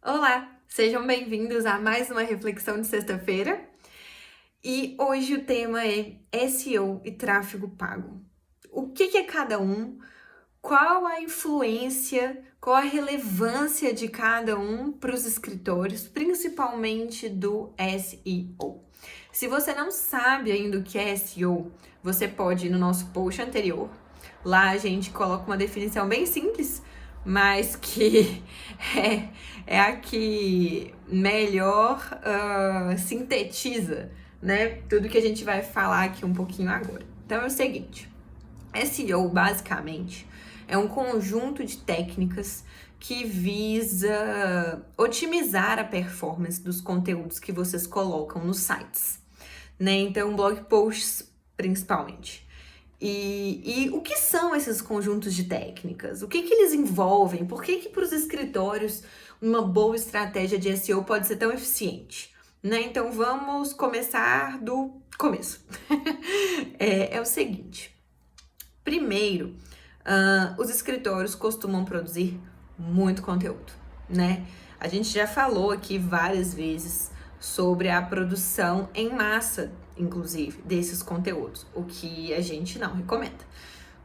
Olá, sejam bem-vindos a mais uma reflexão de sexta-feira. E hoje o tema é SEO e tráfego pago. O que é cada um? Qual a influência, qual a relevância de cada um para os escritores, principalmente do SEO? Se você não sabe ainda o que é SEO, você pode ir no nosso post anterior. Lá a gente coloca uma definição bem simples, mas que é a que melhor sintetiza, né, tudo que a gente vai falar aqui um pouquinho agora. Então é o seguinte, SEO basicamente é um conjunto de técnicas que visa otimizar a performance dos conteúdos que vocês colocam nos sites, né? Então, blog posts principalmente. E o que são esses conjuntos de técnicas? O que eles envolvem? Por que para os escritórios uma boa estratégia de SEO pode ser tão eficiente? Né? Então vamos começar do começo. É o seguinte. Primeiro, os escritórios costumam produzir muito conteúdo, né? A gente já falou aqui várias vezes sobre a produção em massa, inclusive, desses conteúdos, o que a gente não recomenda.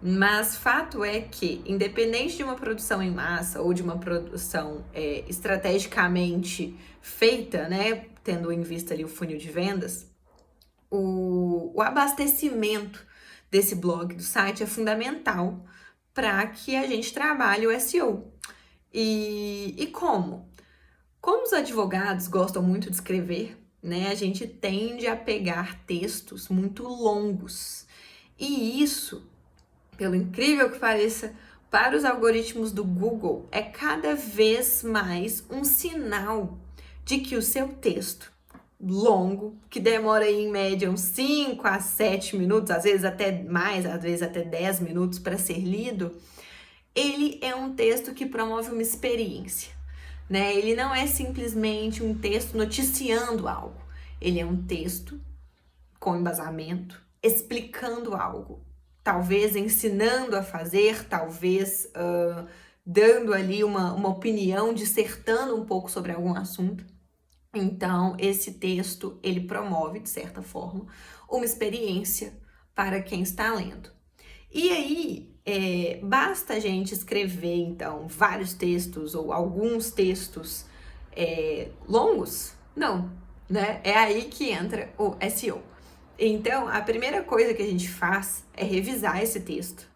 Mas fato é que, independente de uma produção em massa ou de uma produção estrategicamente feita, né, tendo em vista ali o funil de vendas, o abastecimento desse blog, do site, é fundamental para que a gente trabalhe o SEO. E como? Como os advogados gostam muito de escrever, né, a gente tende a pegar textos muito longos. E isso, pelo incrível que pareça, para os algoritmos do Google, é cada vez mais um sinal de que o seu texto longo, que demora aí, em média uns 5 a 7 minutos, às vezes até mais, às vezes até 10 minutos para ser lido, ele é um texto que promove uma experiência, né? Ele não é simplesmente um texto noticiando algo, ele é um texto com embasamento, explicando algo, talvez ensinando a fazer, talvez dando ali uma opinião, dissertando um pouco sobre algum assunto. Então, esse texto, ele promove, de certa forma, uma experiência para quem está lendo. E aí, basta a gente escrever, então, vários textos ou alguns textos longos? Não, né? É aí que entra o SEO. Então, a primeira coisa que a gente faz é revisar esse texto.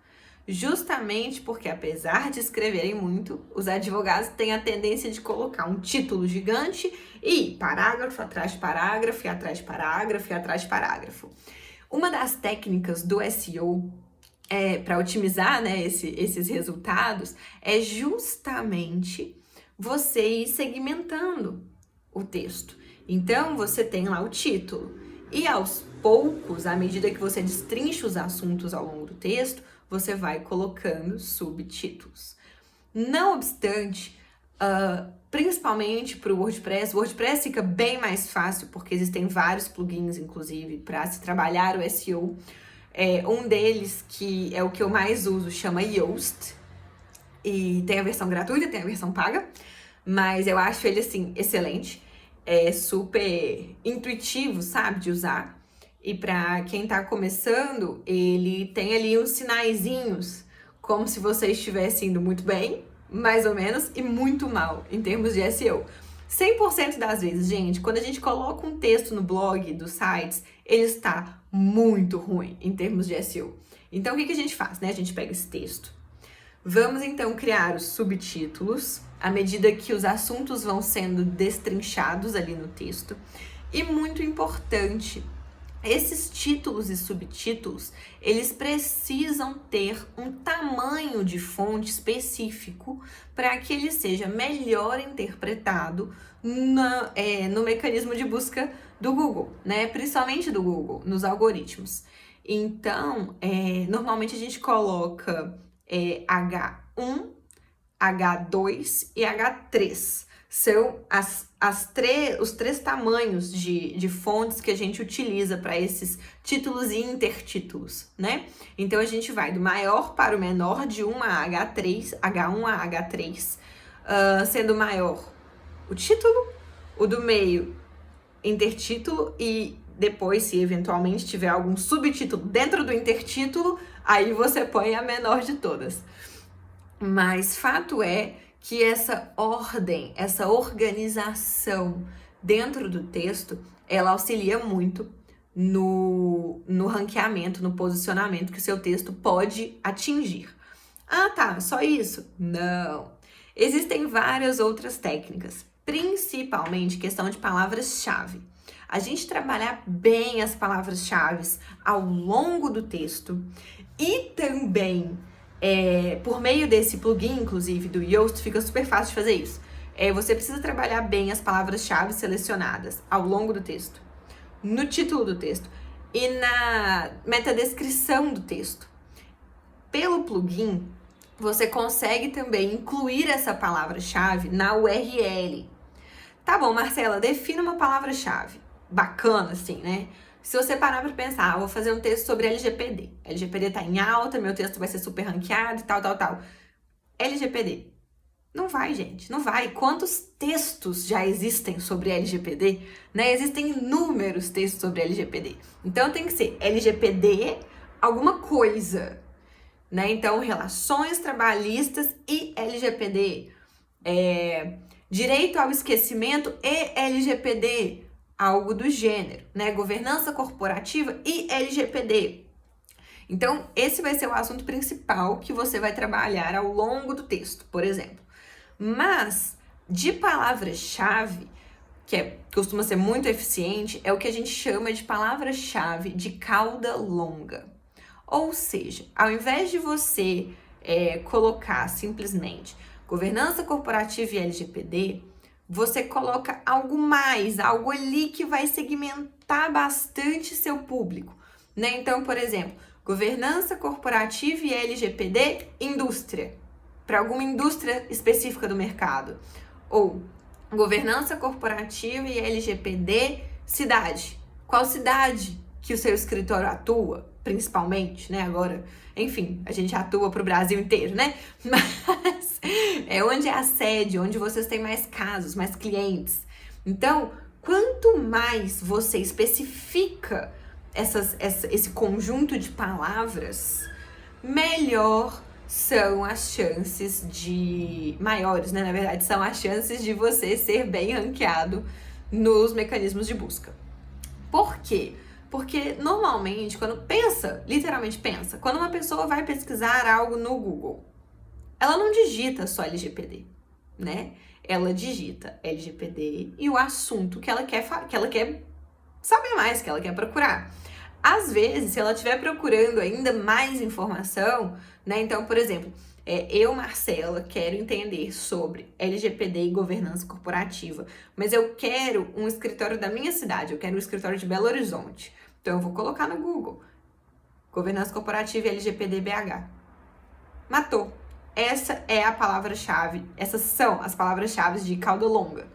Justamente porque, apesar de escreverem muito, os advogados têm a tendência de colocar um título gigante e parágrafo atrás de parágrafo, e atrás de parágrafo, e atrás de parágrafo. Uma das técnicas do SEO para otimizar, né, esses resultados é justamente você ir segmentando o texto. Então, você tem lá o título e aos poucos, à medida que você destrincha os assuntos ao longo do texto, você vai colocando subtítulos. Não obstante, principalmente para o WordPress fica bem mais fácil porque existem vários plugins, inclusive, para se trabalhar o SEO. Um deles, que é o que eu mais uso, chama Yoast. E tem a versão gratuita, tem a versão paga. Mas eu acho ele, assim, excelente. É super intuitivo, sabe, de usar. E para quem tá começando, ele tem ali uns sinaizinhos, como se você estivesse indo muito bem, mais ou menos, e muito mal, em termos de SEO. 100% das vezes, gente, quando a gente coloca um texto no blog dos sites, ele está muito ruim em termos de SEO. Então, o que a gente faz, né? A gente pega esse texto. Vamos, então, criar os subtítulos, à medida que os assuntos vão sendo destrinchados ali no texto. E muito importante, esses títulos e subtítulos, eles precisam ter um tamanho de fonte específico para que ele seja melhor interpretado no mecanismo de busca do Google, né? Principalmente do Google, nos algoritmos. Então, normalmente a gente coloca H1, H2 e H3. São os três tamanhos de fontes que a gente utiliza para esses títulos e intertítulos, né? Então, a gente vai do maior para o menor, de 1 a H3, H1 a H3, sendo maior o título, o do meio, intertítulo, e depois, se eventualmente tiver algum subtítulo dentro do intertítulo, aí você põe a menor de todas. Mas fato é que essa ordem, essa organização dentro do texto, ela auxilia muito no ranqueamento, no posicionamento que o seu texto pode atingir. Ah, tá, só isso? Não. Existem várias outras técnicas, principalmente questão de palavras-chave. A gente trabalhar bem as palavras-chave ao longo do texto e também por meio desse plugin, inclusive, do Yoast, fica super fácil de fazer isso. Você precisa trabalhar bem as palavras-chave selecionadas ao longo do texto, no título do texto e na metadescrição do texto. Pelo plugin, você consegue também incluir essa palavra-chave na URL. Tá bom, Marcela, defina uma palavra-chave. Bacana, assim, né? Se você parar pra pensar, vou fazer um texto sobre LGPD. LGPD tá em alta, meu texto vai ser super ranqueado e tal. LGPD. Não vai, gente, não vai. Quantos textos já existem sobre LGPD? Né? Existem inúmeros textos sobre LGPD. Então tem que ser LGPD alguma coisa, né? Então, relações trabalhistas e LGPD. Direito ao esquecimento e LGPD, algo do gênero, né? Governança corporativa e LGPD. Então, esse vai ser o assunto principal que você vai trabalhar ao longo do texto, por exemplo. Mas, de palavra-chave, que costuma ser muito eficiente, é o que a gente chama de palavra-chave de cauda longa. Ou seja, ao invés de você colocar simplesmente governança corporativa e LGPD, você coloca algo mais, algo ali que vai segmentar bastante seu público, né? Então, por exemplo, governança corporativa e LGPD, indústria, para alguma indústria específica do mercado. Ou governança corporativa e LGPD, cidade. Qual cidade que o seu escritório atua, principalmente, né? Agora, enfim, a gente atua para o Brasil inteiro, né? Mas é onde é a sede, onde vocês têm mais casos, mais clientes. Então, quanto mais você especifica esse conjunto de palavras, melhor são as chances maiores, né? Na verdade, são as chances de você ser bem ranqueado nos mecanismos de busca. Por quê? Porque normalmente, literalmente pensa, quando uma pessoa vai pesquisar algo no Google, ela não digita só LGPD, né? Ela digita LGPD e o assunto que ela quer saber mais, que ela quer procurar. Às vezes, se ela estiver procurando ainda mais informação, né? Então, por exemplo, eu, Marcela, quero entender sobre LGPD e governança corporativa, mas eu quero um escritório da minha cidade, eu quero um escritório de Belo Horizonte. Então, eu vou colocar no Google, governança corporativa e LGPD BH. Matou. Essa é a palavra-chave, essas são as palavras-chave de cauda longa,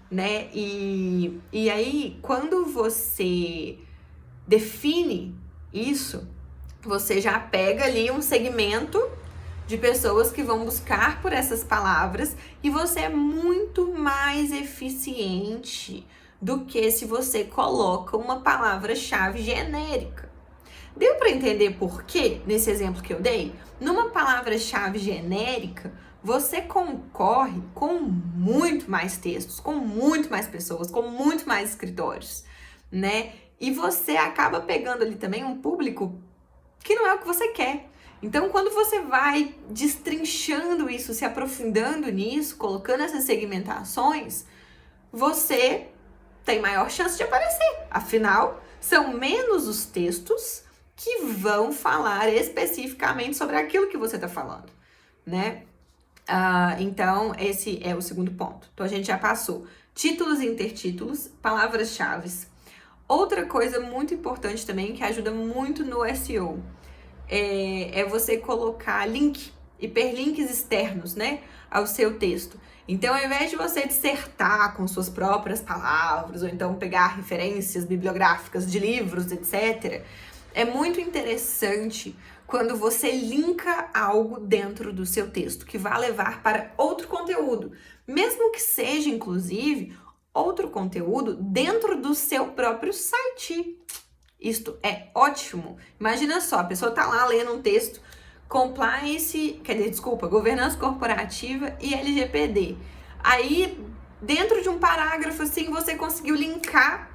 né? E aí, quando você define isso, você já pega ali um segmento de pessoas que vão buscar por essas palavras e você é muito mais eficiente do que se você coloca uma palavra-chave genérica. Deu para entender por quê, nesse exemplo que eu dei? Numa palavra-chave genérica, você concorre com muito mais textos, com muito mais pessoas, com muito mais escritórios, né? E você acaba pegando ali também um público que não é o que você quer. Então, quando você vai destrinchando isso, se aprofundando nisso, colocando essas segmentações, você tem maior chance de aparecer. Afinal, são menos os textos que vão falar especificamente sobre aquilo que você está falando, né? Então, esse é o segundo ponto. Então, a gente já passou títulos e intertítulos, palavras-chave. Outra coisa muito importante também, que ajuda muito no SEO, é você colocar link, hiperlinks externos, né, ao seu texto. Então, ao invés de você dissertar com suas próprias palavras, ou então pegar referências bibliográficas de livros, etc., É muito interessante quando você linka algo dentro do seu texto que vai levar para outro conteúdo, mesmo que seja, inclusive, outro conteúdo dentro do seu próprio site. Isto é ótimo. Imagina só, a pessoa tá lá lendo um texto, governança corporativa e LGPD. Aí, dentro de um parágrafo assim, você conseguiu linkar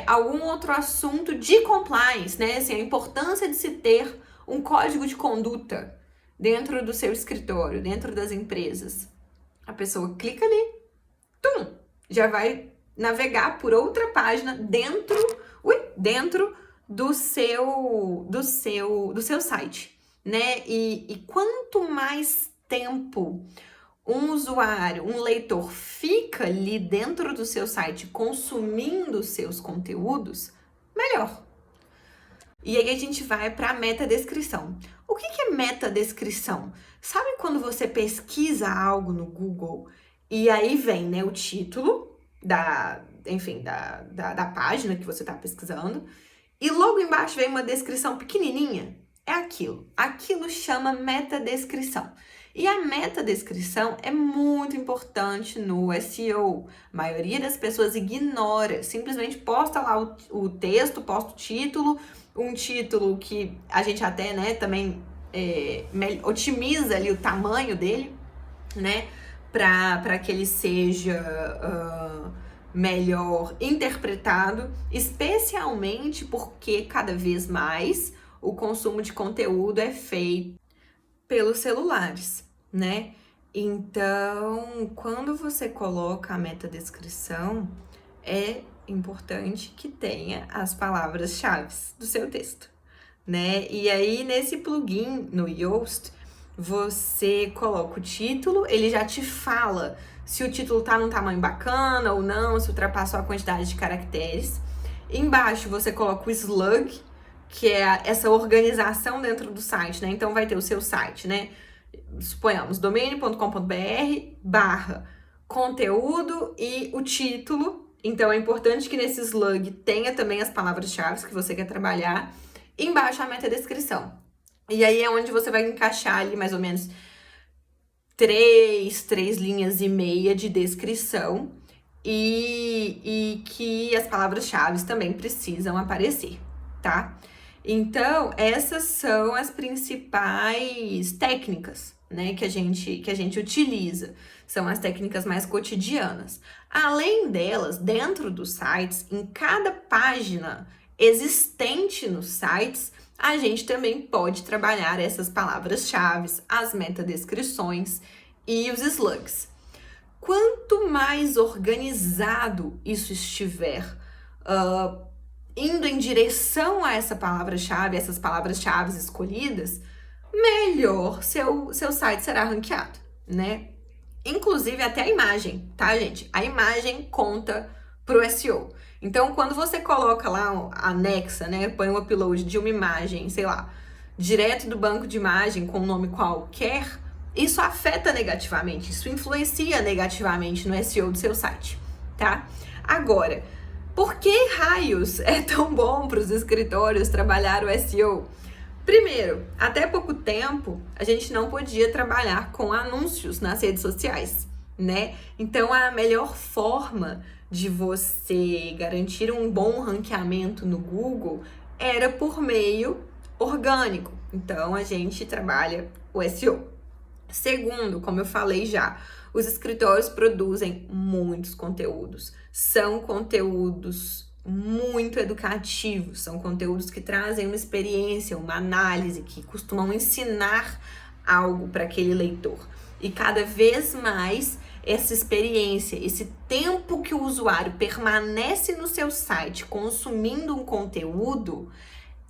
algum outro assunto de compliance, né? Assim, a importância de se ter um código de conduta dentro do seu escritório, dentro das empresas. A pessoa clica ali, já vai navegar por outra página dentro do seu site, né? E quanto mais tempo um usuário, um leitor fica ali dentro do seu site consumindo seus conteúdos, melhor. E aí a gente vai para a metadescrição. O que é metadescrição? Sabe quando você pesquisa algo no Google e aí vem, né, o título da página que você está pesquisando e logo embaixo vem uma descrição pequenininha? É aquilo. Aquilo chama metadescrição. E a metadescrição é muito importante no SEO. A maioria das pessoas ignora, simplesmente posta lá o texto, posta o título, um título que a gente até, né, também otimiza ali o tamanho dele, né, para que ele seja melhor interpretado, especialmente porque cada vez mais o consumo de conteúdo é feito pelos celulares, né? Então, quando você coloca a metadescrição, é importante que tenha as palavras-chave do seu texto, né? E aí, nesse plugin no Yoast, você coloca o título, ele já te fala se o título tá num tamanho bacana ou não, se ultrapassou a quantidade de caracteres. Embaixo, você coloca o slug, que é essa organização dentro do site, né? Então, vai ter o seu site, né? Suponhamos, domínio.com.br/conteúdo e o título. Então, é importante que nesse slug tenha também as palavras-chave que você quer trabalhar. E embaixo, a metadescrição. E aí, é onde você vai encaixar ali, mais ou menos, 3 linhas e meia de descrição. E que as palavras-chave também precisam aparecer, tá? Então, essas são as principais técnicas, né, que a gente utiliza. São as técnicas mais cotidianas. Além delas, dentro dos sites, em cada página existente nos sites, a gente também pode trabalhar essas palavras-chave, as metadescrições e os slugs. Quanto mais organizado isso estiver, indo em direção a essa palavra-chave, essas palavras-chave escolhidas, melhor seu site será ranqueado, né? Inclusive até a imagem, tá, gente? A imagem conta pro SEO. Então, quando você coloca lá, anexa, né, põe um upload de uma imagem, sei lá, direto do banco de imagem com um nome qualquer, isso afeta negativamente, isso influencia negativamente no SEO do seu site, tá? Agora, por que raios é tão bom para os escritórios trabalhar o SEO? Primeiro, até pouco tempo, a gente não podia trabalhar com anúncios nas redes sociais, né? Então, a melhor forma de você garantir um bom ranqueamento no Google era por meio orgânico. Então, a gente trabalha o SEO. Segundo, como eu falei já, os escritórios produzem muitos conteúdos. São conteúdos muito educativos, são conteúdos que trazem uma experiência, uma análise, que costumam ensinar algo para aquele leitor. E cada vez mais essa experiência, esse tempo que o usuário permanece no seu site consumindo um conteúdo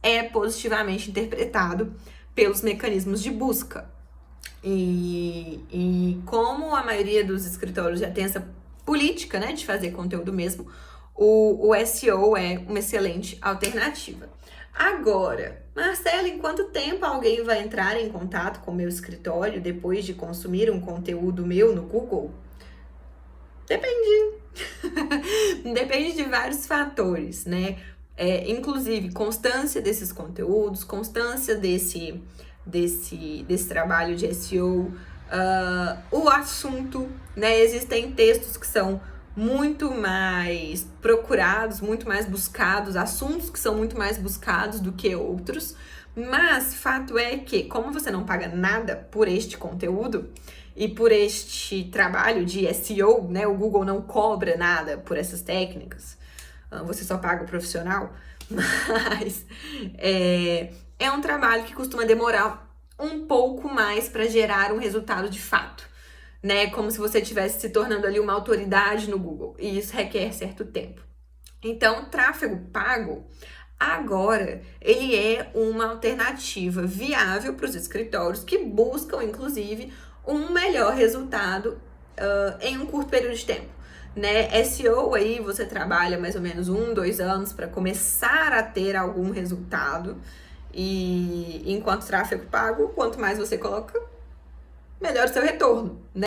é positivamente interpretado pelos mecanismos de busca. E como a maioria dos escritórios já tem essa política, né, de fazer conteúdo mesmo, o SEO é uma excelente alternativa. Agora, Marcela, em quanto tempo alguém vai entrar em contato com o meu escritório depois de consumir um conteúdo meu no Google? Depende. Depende de vários fatores, né? inclusive constância desses conteúdos, constância desse trabalho de SEO, o assunto, né? Existem textos que são muito mais procurados, muito mais buscados, assuntos que são muito mais buscados do que outros, mas fato é que, como você não paga nada por este conteúdo e por este trabalho de SEO, né? O Google não cobra nada por essas técnicas, você só paga o profissional, mas é um trabalho que costuma demorar um pouco mais para gerar um resultado de fato, né? Como se você estivesse se tornando ali uma autoridade no Google, e isso requer certo tempo. Então, tráfego pago, agora, ele é uma alternativa viável para os escritórios que buscam, inclusive, um melhor resultado em um curto período de tempo. Né? SEO aí você trabalha mais ou menos 1-2 anos para começar a ter algum resultado, e enquanto tráfego pago, quanto mais você coloca, melhor o seu retorno, né?